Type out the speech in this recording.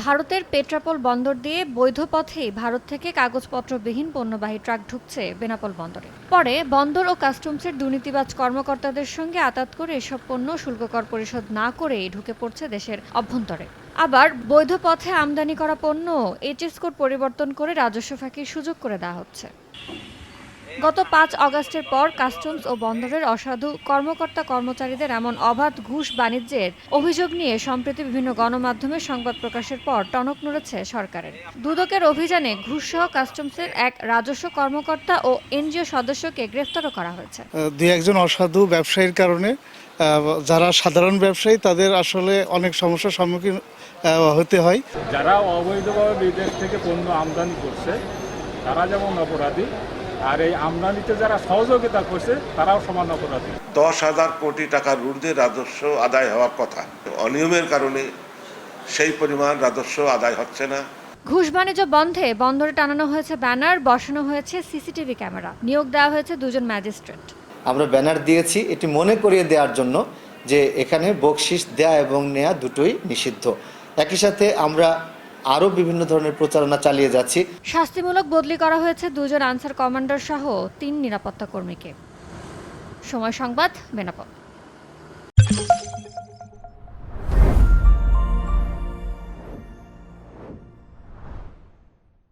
ভারতের পেট্রাপোল বন্দর দিয়ে বৈধ পথেই ভারত থেকে কাগজপত্রবিহীন পণ্যবাহী ট্রাক ঢুকছে বেনাপোল বন্দরে। পরে বন্দর ও কাস্টমসের দুর্নীতিবাজ কর্মকর্তাদের সঙ্গে আঁতাত করে এসব পণ্য শুল্ককর পরিশোধ না করেই ঢুকে পড়ছে দেশের অভ্যন্তরে। আবার বৈধ পথে আমদানি করা পণ্য এইচএস কোড পরিবর্তন করে রাজস্ব ফাঁকির সুযোগ করে দেওয়া হচ্ছে। গত ৫ আগস্টের পর কাস্টমস ও বন্দরের অসাধু কর্মকর্তা-কর্মচারীদের এমন অবাধ ঘুষ বাণিজ্যের অভিযোগ নিয়ে সম্প্রতি বিভিন্ন গণমাধ্যমে সংবাদ প্রকাশের পর টনক নড়েছে সরকারের। দুদকের অভিযানে ঘুষসহ কাস্টমসের এক রাজস্ব কর্মকর্তা ও এনজিও সদস্যকে গ্রেফতারও করা হয়েছে। দুই একজন অসাধু ব্যবসায়ীর কারণে যারা সাধারণ ব্যবসায়ী তাদের আসলে অনেক সমস্যার সম্মুখীন হতে হয়। যারা অবৈধভাবে বিদেশ থেকে পণ্য আমদানি করছে তারা যেমন অপরাধী, আর এই আমদানিতে যারা সহযোগিতা করছে তারাও সমান অপরাধী। 10,000 কোটি টাকার ঊর্ধ্বে রাজস্ব আদায় হওয়ার কথা, অনিয়মের কারণে সেই পরিমাণ রাজস্ব আদায় হচ্ছে না। ঘুষ বাণিজ্য বন্ধে বন্দরে টানানো হয়েছে ব্যানার, বসানো হয়েছে সিসিটিভি ক্যামেরা, নিয়োগ দেওয়া হয়েছে 2 জন ম্যাজিস্ট্রেট। আমরা ব্যানার দিয়েছি এটি মনে করিয়ে দেওয়ার জন্য যে এখানে বকশিশ দেয়া এবং নেয়া দুটোই নিষিদ্ধ। একই সাথে আমরা আরও বিভিন্ন ধরনের প্রচারণা চালিয়ে যাচ্ছি। শাস্তিমূলক বদলি করা হয়েছে 2 জন আনসার কমান্ডার সহ 3 নিরাপত্তা কর্মীকে। সময় সংবাদ, বেনাপোল।